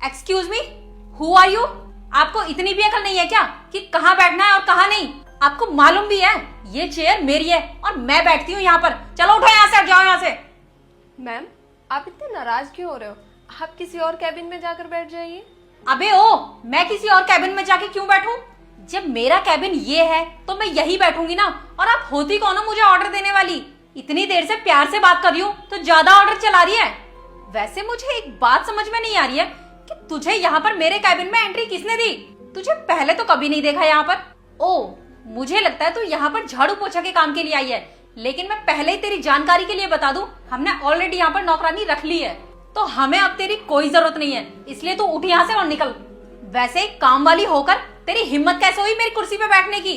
Excuse me, who are you? आपको इतनी भी अकल नहीं है क्या कि कहाँ बैठना है और कहाँ नहीं? आपको मालूम भी है ये चेयर मेरी है और मैं बैठती हूँ यहाँ पर। चलो उठो यहाँ से, हट जाओ यहाँ से। मैम, आप इतने नाराज क्यों हो रहे हो? आप किसी और कैबिन में जाकर बैठ जाइए। अबे ओ, मैं किसी और कैबिन में जाके क्यों बैठूं? जब मेरा कैबिन ये है तो मैं यही बैठूंगी ना। और आप होती कौन हो मुझे ऑर्डर देने वाली? इतनी देर से प्यार से बात कर रही हूँ तो ज्यादा ऑर्डर चला रही है। वैसे मुझे एक बात समझ में नहीं आ रही है कि तुझे यहाँ पर मेरे कैबिन में एंट्री किसने दी? तुझे पहले तो कभी नहीं देखा यहाँ पर। ओ, मुझे लगता है तू यहाँ पर झाड़ू पोछा के काम के लिए आई है। लेकिन मैं पहले ही तेरी जानकारी के लिए बता दूं, हमने ऑलरेडी यहाँ पर नौकरानी रख ली है, तो हमें अब तेरी कोई जरूरत नहीं है। इसलिए तू उठ यहाँ से और निकल। वैसे काम वाली होकर तेरी हिम्मत कैसे हुई मेरी कुर्सी पे बैठने की?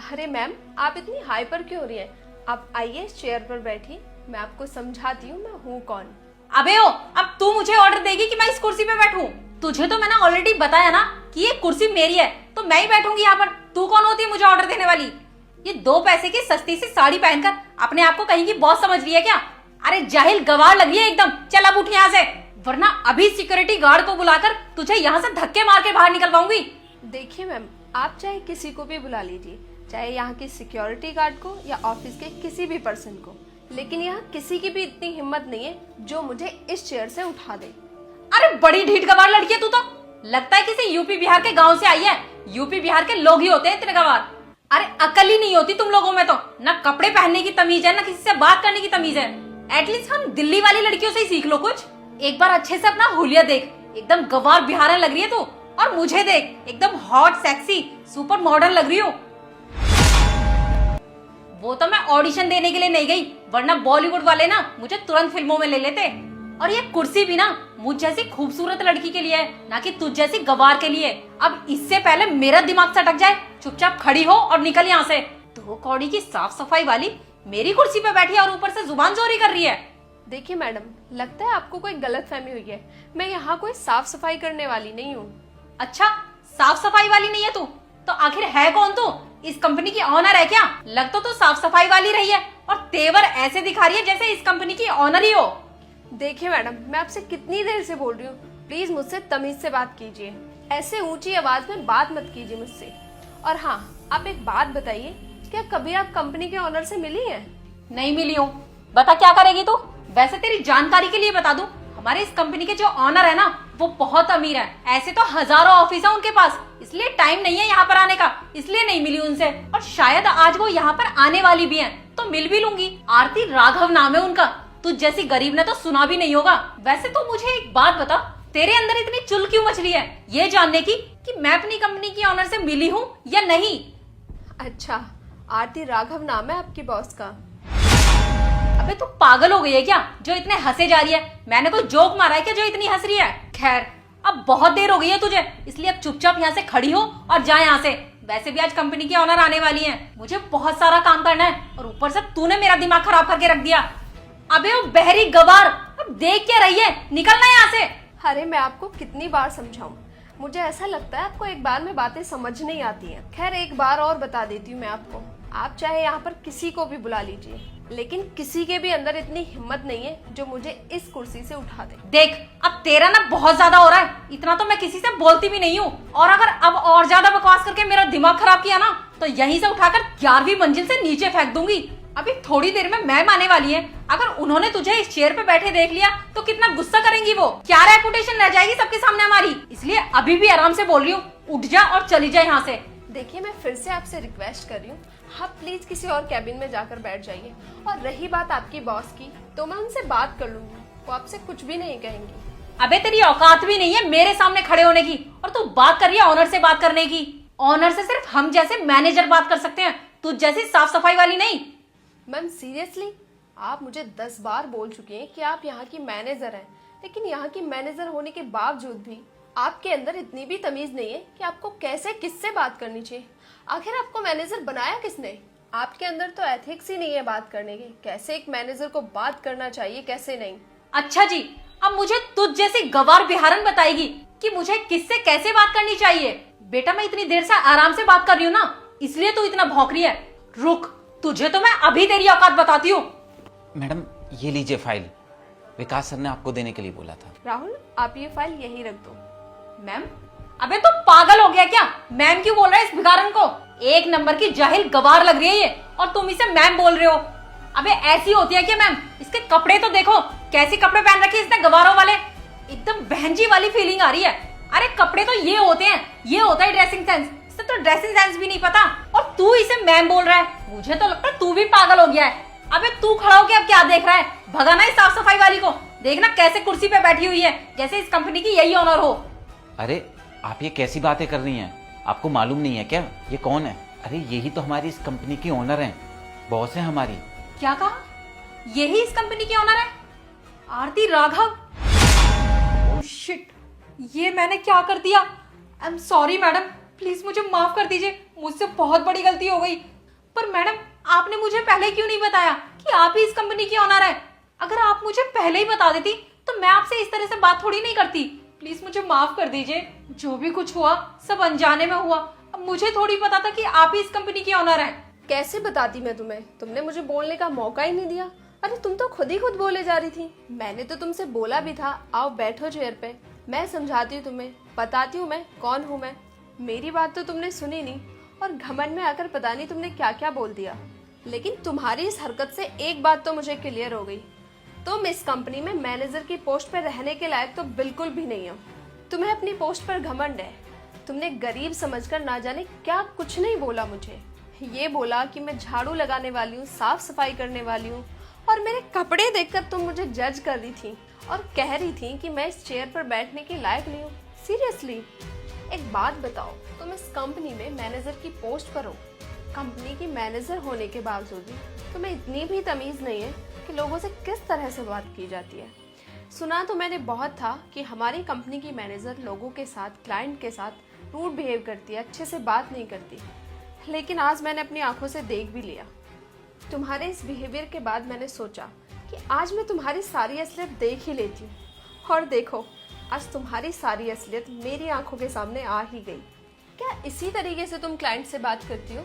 अरे मैम, आप इतनी हाइपर क्यों हो रही हैं? आप आइए इस चेयर पर बैठिए, मैं आपको समझाती हूँ मैं हूँ कौन। अबे ओ, अब तू मुझे ऑर्डर देगी कि मैं इस कुर्सी पे बैठूं? तुझे तो मैंने ऑलरेडी बताया ना कि ये कुर्सी मेरी है, तो मैं ही बैठूंगी यहाँ पर। तू कौन होती है मुझे ऑर्डर देने वाली? ये 2 पैसे की सस्ती सी साड़ी पहनकर अपने आप को कहीं की बॉस समझ रही है क्या? अरे जाहिल गवार लग रही है एकदम। चल अब उठ यहाँ से, वरना अभी सिक्योरिटी गार्ड को बुलाकर तुझे यहाँ से धक्के मार के बाहर निकलवाऊंगी। देखिए मैम, आप चाहे किसी को भी बुला लीजिए, चाहे यहाँ की सिक्योरिटी गार्ड को या ऑफिस के किसी भी पर्सन को, लेकिन यहाँ किसी की भी इतनी हिम्मत नहीं है जो मुझे इस चेयर से उठा दे। अरे बड़ी ढीठ गवार लड़की है तू तो। लगता है किसी यूपी बिहार के गांव से आई है। यूपी बिहार के लोग ही होते हैं इतने गवार। अरे अकल ही नहीं होती तुम लोगों में तो। ना कपड़े पहनने की तमीज है, ना किसी से बात करने की तमीज है। एटलीस्ट हम दिल्ली वाली लड़कियों से ही सीख लो कुछ। एक बार अच्छे से अपना हुलिया देख, एकदम गवार बिहारन लग रही है तू। और मुझे देख, एकदम हॉट सेक्सी सुपर मॉडर्न लग रही हो। वो तो मैं ऑडिशन देने के लिए नहीं गई, वरना बॉलीवुड वाले ना मुझे तुरंत फिल्मों में ले लेते। और ये कुर्सी भी ना मुझ जैसी खूबसूरत लड़की के लिए है, ना कि तुझ जैसी गवार के लिए। अब इससे पहले मेरा दिमाग सटक जाए, चुपचाप खड़ी हो और निकल यहाँ से। 2 कौड़ी की साफ सफाई वाली मेरी कुर्सी पे बैठी है और ऊपर से जुबान चोरी कर रही है। देखिए मैडम, लगता है आपको कोई गलतफहमी हुई है। मैं यहाँ कोई साफ सफाई करने वाली नहीं हूँ। अच्छा, साफ सफाई वाली नहीं है तू, तो आखिर है कौन तू? इस कंपनी की ऑनर है क्या? लग तो तू साफ सफाई वाली रही है और तेवर ऐसे दिखा रही है जैसे इस कंपनी की ऑनर ही हो। देखिए मैडम, मैं आपसे कितनी देर से बोल रही हूँ, प्लीज मुझसे तमीज से बात कीजिए। ऐसे ऊंची आवाज में बात मत कीजिए मुझसे। और हाँ, आप एक बात बताइए, क्या कभी आप कंपनी के ऑनर से मिली हैं? नहीं मिली हूँ। बता क्या करेगी तू? वैसे तेरी जानकारी के लिए बता दूं, हमारे इस कंपनी के जो ऑनर है ना, वो बहुत अमीर है। ऐसे तो हजारों ऑफिस है उनके पास, इसलिए टाइम नहीं है यहाँ पर आने का, इसलिए नहीं मिली उनसे। और शायद आज वो यहाँ पर आने वाली भी हैं, तो मिल भी लूंगी। आरती राघव नाम है उनका। तुझ जैसी गरीब ने तो सुना भी नहीं होगा। वैसे तो मुझे एक बात बता, तेरे अंदर इतनी चुल क्यों मच रही है ये जानने की कि मैं अपनी कंपनी की ऑनर से मिली हूँ या नहीं? अच्छा, आरती राघव नाम है आपकी बॉस का? अबे तू पागल हो गई है क्या जो इतने हंसे जा रही है? मैंने कोई जोक मारा है क्या जो इतनी हंस रही है? खैर, अब बहुत देर हो गई है तुझे, इसलिए अब चुपचाप यहाँ से खड़ी हो और जा यहाँ से। वैसे भी आज कंपनी की ऑनर आने वाली है, मुझे बहुत सारा काम करना है और ऊपर से तूने मेरा दिमाग खराब करके रख दिया। अबे वो बहरी गवार, अब देख क्या रही है? निकलना यहाँ से। अरे मैं आपको कितनी बार समझाऊं? मुझे ऐसा लगता है आपको एक बार में बातें समझ नहीं आती हैं। खैर, एक बार और बता देती हूँ मैं आपको। आप चाहे यहाँ पर किसी को भी बुला लीजिए, लेकिन किसी के भी अंदर इतनी हिम्मत नहीं है जो मुझे इस कुर्सी से उठा दे। देख, अब तेरा ना बहुत ज्यादा हो रहा है। इतना तो मैं किसी से बोलती भी नहीं हूँ, और अगर अब और ज्यादा बकवास करके मेरा दिमाग खराब किया ना, तो यहीं से उठाकर 11वीं मंजिल से नीचे फेंक दूंगी। अभी थोड़ी देर में मैम आने वाली है। अगर उन्होंने तुझे इस चेयर पे बैठे देख लिया तो कितना गुस्सा करेंगी वो। क्या रेपुटेशन रह जाएगी सबके सामने हमारी। इसलिए अभी भी आराम से बोल रही हूँ, उठ जा और चली जा यहाँ से। देखिए, मैं फिर से आपसे रिक्वेस्ट कर रही हूँ, आप प्लीज किसी और कैबिन में जाकर बैठ जाइए। और रही बात आपकी बॉस की, तो मैं उनसे बात कर लूंगी, वो आपसे कुछ भी नहीं कहेंगी। अबे तेरी औकात भी नहीं है मेरे सामने खड़े होने की, और तू बात कर रही है ऑनर से बात करने की। ऑनर से सिर्फ हम जैसे मैनेजर बात कर सकते हैं, तुझ जैसी साफ सफाई वाली नहीं। मैम सीरियसली, आप मुझे 10 बार बोल चुके हैं कि आप यहाँ की मैनेजर हैं, लेकिन यहाँ की मैनेजर होने के बावजूद भी आपके अंदर इतनी भी तमीज नहीं है कि आपको कैसे किससे बात करनी चाहिए। आखिर आपको मैनेजर बनाया किसने? आपके अंदर तो एथिक्स ही नहीं है बात करने के, कैसे एक मैनेजर को बात करना चाहिए कैसे नहीं। अच्छा जी, अब मुझे तुझ जैसी गवार बिहारन बताएगी कि मुझे किससे कैसे बात करनी चाहिए? बेटा, मैं इतनी देर से आराम से बात कर रही हूँ ना, इसलिए तू इतना भौंक रही है। रुक, तुझे तो मैं अभी तेरी औकात बताती हूँ। मैडम, ये लीजिए फाइल, विकास सर ने आपको देने के लिए बोला था। राहुल, आप ये फाइल यहीं रख दो। मैम? अबे तो पागल हो गया क्या? मैम क्यों बोल रहा है इस भिखारन को? एक नंबर की जाहिल गवार लग रही है ये, और तुम इसे मैम बोल रहे हो। अबे ऐसी होती है क्या मैम? इसके कपड़े तो देखो, कैसे कपड़े पहन रखे इसने गवारों वाले। एकदम बहनजी वाली फीलिंग आ रही है। अरे कपड़े तो ये होते हैं, ये होता है ड्रेसिंग सेंस। इसे तो ड्रेसिंग सेंस भी नहीं पता, और तू इसे मैम बोल रहा है। मुझे तो लगता है तू भी पागल हो गया है। अबे तू खड़ा होके अब क्या देख रहा है? भगाना इस साफ सफाई वाली को। देखना कैसे कुर्सी पे बैठी हुई है, जैसे इस कंपनी की यही ऑनर हो। अरे आप ये कैसी बातें कर रही हैं? आपको मालूम नहीं है क्या ये कौन है? अरे यही तो हमारी इस कंपनी की ओनर हैं, बॉस है हमारी। क्या कहा? यही इस कंपनी की ओनर है? आरती राघव? ओह शिट, ये मैंने क्या कर दिया? I am sorry madam, please मुझे माफ कर दीजिए, मुझसे बहुत बड़ी गलती हो गई। पर मैडम आपने मुझे पहले क्यों नहीं बताया कि आप ही इस कंपनी की ओनर है? अगर आप मुझे पहले ही बता देती तो मैं आपसे इस तरह से बात थोड़ी नहीं करती। प्लीज मुझे माफ कर दीजिए, जो भी कुछ हुआ सब अनजाने में हुआ। अब मुझे थोड़ी पता था कि आप ही इस कंपनी की ओनर हैं। कैसे बताती मैं तुम्हें? तुमने मुझे बोलने का मौका ही नहीं दिया। अरे तुम तो खुद ही खुद बोले जा रही थी। मैंने तो तुमसे बोला भी था आओ बैठो चेयर पे, मैं समझाती हूँ तुम्हें, बताती हूँ मैं कौन हूँ मैं। मेरी बात तो तुमने सुनी नहीं, और घमंड में आकर पता नहीं तुमने क्या क्या बोल दिया। लेकिन तुम्हारी इस हरकत से एक बात तो मुझे क्लियर हो गई, तुम इस कंपनी में मैनेजर की पोस्ट पर रहने के लायक तो बिल्कुल भी नहीं हो। तुम्हें अपनी पोस्ट पर घमंड है। तुमने गरीब समझकर ना जाने क्या कुछ नहीं बोला मुझे। ये बोला कि मैं झाड़ू लगाने वाली हूँ, साफ सफाई करने वाली हूँ, और मेरे कपड़े देखकर तुम मुझे जज कर रही थी और कह रही थी कि मैं इस चेयर पर बैठने के लायक नहीं हूँ। सीरियसली एक बात बताओ, तुम इस कंपनी में मैनेजर की पोस्ट पर हो, कंपनी की मैनेजर होने के बावजूद भी तुम्हें इतनी भी तमीज नहीं है कि लोगों से किस तरह से बात की जाती है। सुना तो मैंने बहुत था कि हमारी कंपनी की मैनेजर लोगों के साथ, क्लाइंट के साथ रूड बिहेव करती है, अच्छे से बात नहीं करती। लेकिन आज मैंने अपनी आंखों से देख भी लिया। तुम्हारे इस बिहेवियर के बाद मैंने सोचा कि आज मैं तुम्हारी सारी असलियत देख ही लेती हूँ। और देखो आज तुम्हारी सारी असलियत मेरी आंखों के सामने आ ही गई। क्या इसी तरीके से तुम क्लाइंट से बात करती हो?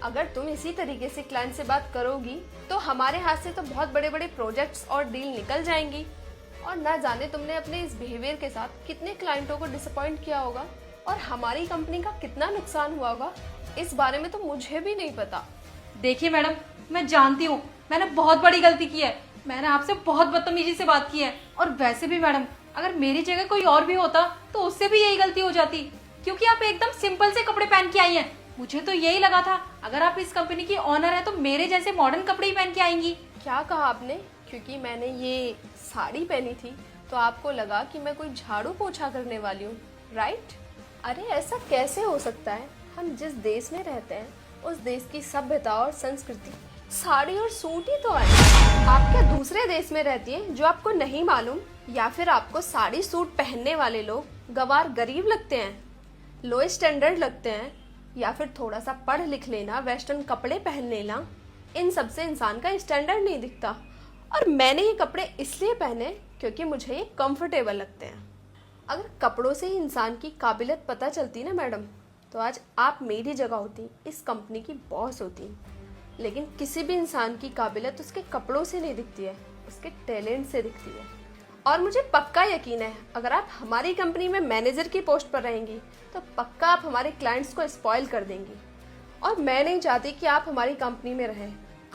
अगर तुम इसी तरीके से क्लाइंट से बात करोगी तो हमारे हाथ से तो बहुत बड़े बड़े प्रोजेक्ट्स और डील निकल जाएंगी, और ना जाने तुमने अपने इस बिहेवियर के साथ कितने क्लाइंटों को डिसअपॉइंट किया होगा और हमारी कंपनी का कितना नुकसान हुआ होगा, इस बारे में तो मुझे भी नहीं पता। देखिए मैडम, मैं जानती हूँ मैंने बहुत बड़ी गलती की है। मैंने आपसे बहुत बदतमीजी से बात की है, और वैसे भी मैडम अगर मेरी जगह कोई और भी होता तो उससे भी यही गलती हो जाती, क्योंकि आप एकदम सिंपल से कपड़े पहन के आई हैं। मुझे तो यही लगा था अगर आप इस कंपनी की ऑनर है तो मेरे जैसे मॉडर्न कपड़े ही पहन के आएंगी। क्या कहा आपने? क्योंकि मैंने ये साड़ी पहनी थी तो आपको लगा कि मैं कोई झाड़ू पोछा करने वाली हूँ, राइट? अरे ऐसा कैसे हो सकता है? हम जिस देश में रहते हैं उस देश की सभ्यता और संस्कृति साड़ी और सूट ही तो है। आप क्या दूसरे देश में रहती हैं जो आपको नहीं मालूम? या फिर आपको साड़ी सूट पहनने वाले लोग गवार गरीब लगते हैं, लो स्टैंडर्ड लगते हैं, या फिर थोड़ा सा पढ़ लिख लेना, वेस्टर्न कपड़े पहन लेना, इन सब से इंसान का स्टैंडर्ड नहीं दिखता। और मैंने ये कपड़े इसलिए पहने क्योंकि मुझे ये कंफर्टेबल लगते हैं। अगर कपड़ों से ही इंसान की काबिलियत पता चलती ना मैडम, तो आज आप मेरी जगह होती, इस कंपनी की बॉस होती। लेकिन किसी भी इंसान की काबिलियत उसके कपड़ों से नहीं दिखती है, उसके टैलेंट से दिखती है। और मुझे पक्का यकीन है अगर आप हमारी कंपनी में मैनेजर की पोस्ट पर रहेंगी तो पक्का आप हमारे क्लाइंट्स को स्पॉइल कर देंगी। और मैं नहीं चाहती कि आप हमारी कंपनी में रहें।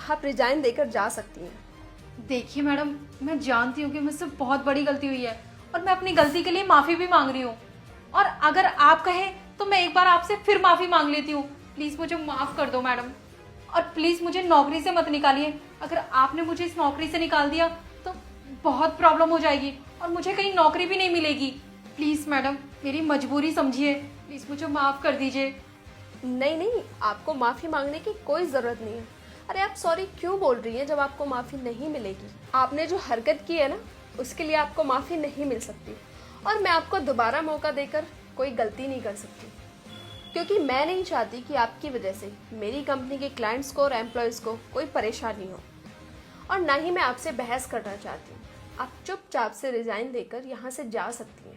आप रिजाइन देकर जा सकती हैं। देखिए मैडम, मैं जानती हूँ कि मुझसे बहुत बड़ी गलती हुई है, और मैं अपनी गलती के लिए माफी भी मांग रही हूँ। और अगर आप कहें तो मैं एक बार आपसे फिर माफी मांग लेती हूँ। प्लीज मुझे माफ कर दो मैडम, और प्लीज मुझे नौकरी से मत निकालिए। अगर आपने मुझे इस नौकरी से निकाल दिया तो बहुत प्रॉब्लम हो जाएगी और मुझे कहीं नौकरी भी नहीं मिलेगी। प्लीज मैडम मेरी मजबूरी समझिए, प्लीज मुझे माफ कर दीजिए। नहीं नहीं, आपको माफ़ी मांगने की कोई ज़रूरत नहीं है। अरे आप सॉरी क्यों बोल रही हैं जब आपको माफ़ी नहीं मिलेगी? आपने जो हरकत की है ना, उसके लिए आपको माफ़ी नहीं मिल सकती, और मैं आपको दोबारा मौका देकर कोई गलती नहीं कर सकती, क्योंकि मैं नहीं चाहती कि आपकी वजह से मेरी कंपनी के क्लाइंट्स को और एम्प्लॉयज़ को कोई परेशानी हो। और ना ही मैं आपसे बहस करना चाहती हूँ। आप चुपचाप से रिज़ाइन देकर यहाँ से जा सकती हैं।